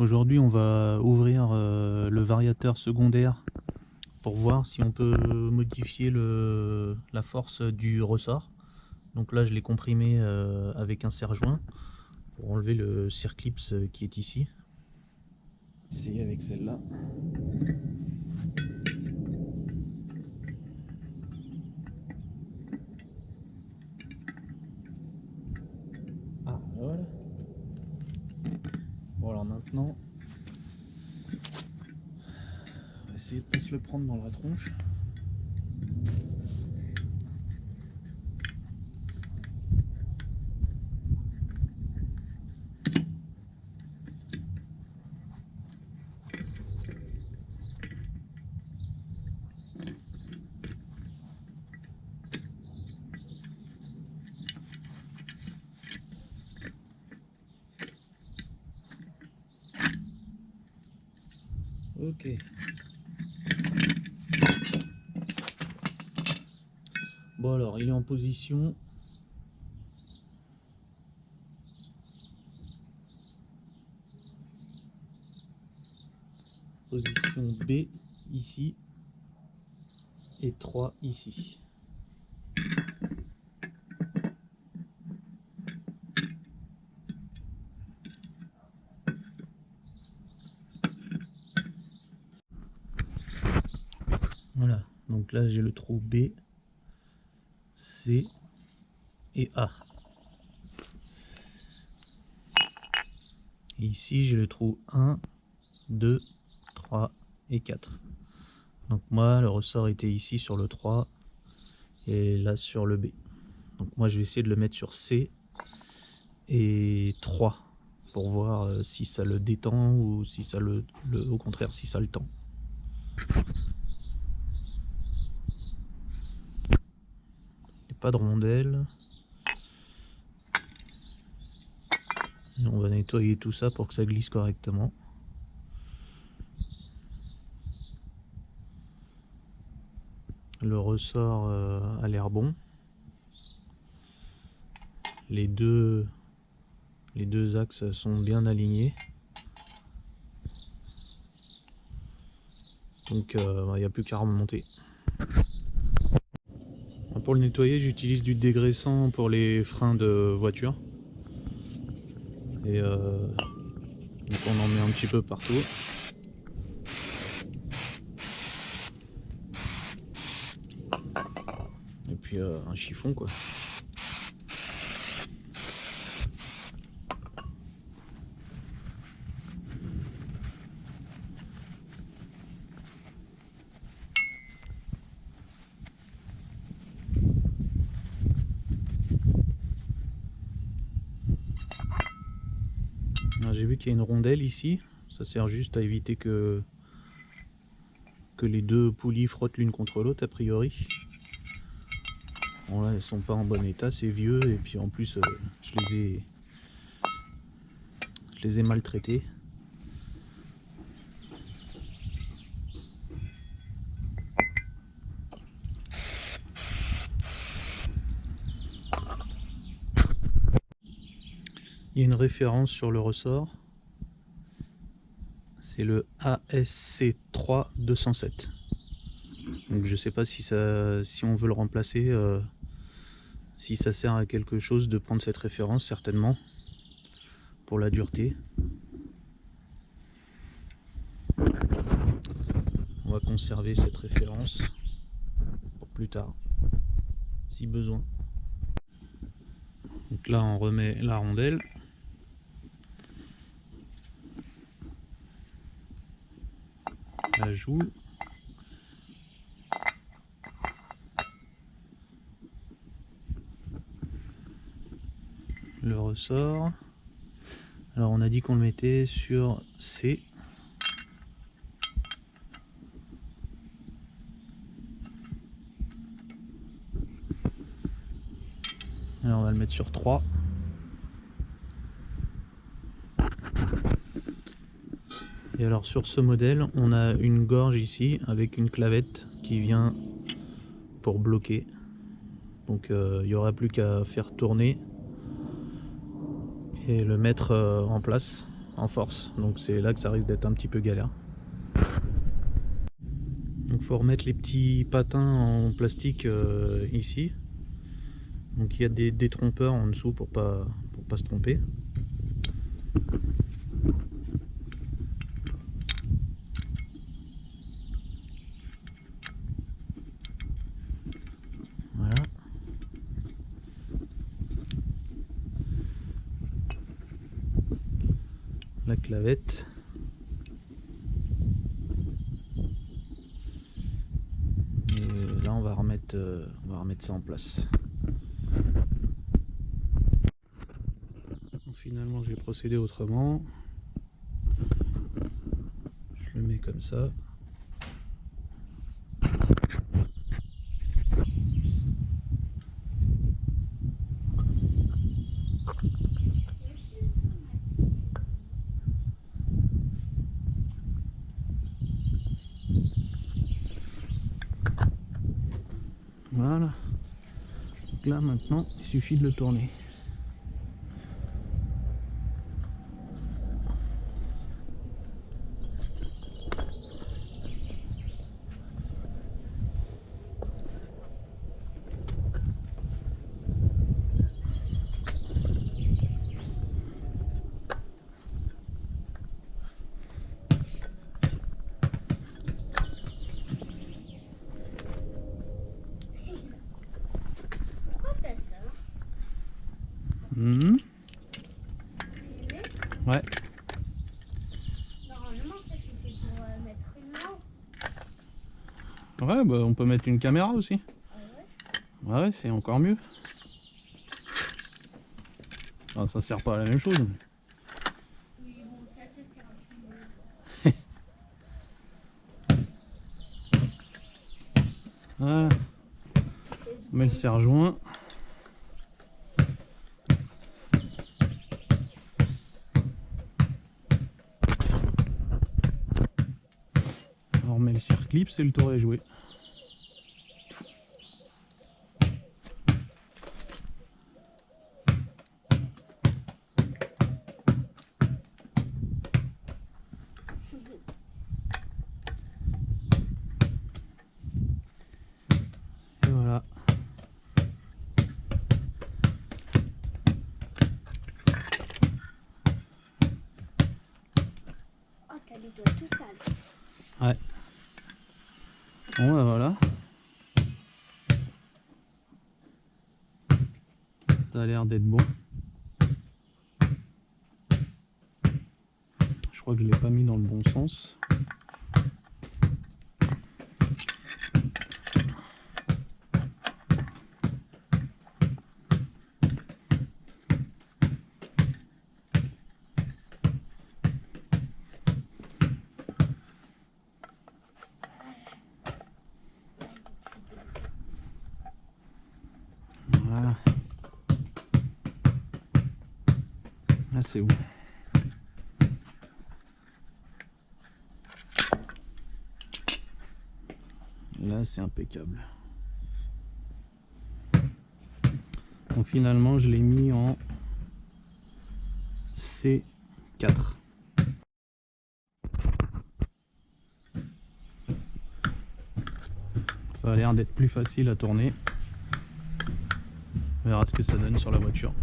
Aujourd'hui, on va ouvrir le variateur secondaire pour voir si on peut modifier la force du ressort. Donc là, je l'ai comprimé avec un serre-joint pour enlever le circlips qui est ici. Essayer avec celle-là. Ah, voilà. Bon, alors maintenant, on va essayer de ne pas se le prendre dans la tronche. Ok. Bon alors, il est en position. Position B ici et 3 ici. Voilà, donc là j'ai le trou B, C et A. Et ici j'ai le trou 1, 2, 3 et 4. Donc moi le ressort était ici sur le 3 et là sur le B. Donc moi je vais essayer de le mettre sur C et 3 pour voir si ça le détend ou si ça au contraire si ça le tend. Il n'y a pas de rondelle. Et on va nettoyer tout ça pour que ça glisse correctement. Le ressort a l'air bon. Les deux axes sont bien alignés. Donc il n'y a plus qu'à remonter. Pour le nettoyer, j'utilise du dégraissant pour les freins de voiture. Et donc on en met un petit peu partout. Et puis un chiffon quoi. J'ai vu qu'il y a une rondelle ici. Ça sert juste à éviter que les deux poulies frottent l'une contre l'autre a priori. Bon là elles sont pas en bon état, c'est vieux et puis en plus je les ai maltraitées. Il y a une référence sur le ressort. C'est le ASC3 207. Donc je sais pas si on veut le remplacer, si ça sert à quelque chose de prendre cette référence, certainement, pour la dureté. On va conserver cette référence pour plus tard, si besoin. Donc là on remet la rondelle. La joue. Le ressort. Alors on a dit qu'on le mettait sur C. Alors on va le mettre sur 3. Et alors sur ce modèle, on a une gorge ici avec une clavette qui vient pour bloquer. Donc il n'y aura plus qu'à faire tourner et le mettre en place. en force, donc c'est là que ça risque d'être un petit peu galère. Donc faut remettre les petits patins en plastique ici. Donc il y a des détrompeurs en dessous pour pas se tromper. Voilà. La clavette. Et là on va remettre ça en place. Donc finalement j'ai procédé autrement. Je le mets comme ça. Voilà. Donc là maintenant il suffit de le tourner. Mmh. Ouais. Normalement, ça c'était pour mettre une lampe. Ouais, bah on peut mettre une caméra aussi. Ah ouais? Ouais, c'est encore mieux. Enfin, ça sert pas à la même chose. Oui, bon, ça sert un peu mieux. Voilà. On met le serre-joint. On remet le serre-clip, c'est le tour est joué. Et voilà. Oh, t'as les doigts tout sales. Ouais. Bon, bah voilà. Ça a l'air d'être bon. Je crois que je l'ai pas mis dans le bon sens. Voilà. Là c'est bon. Là c'est impeccable. Donc finalement je l'ai mis en C4. Ça a l'air d'être plus facile à tourner. On verra ce que ça donne sur la voiture.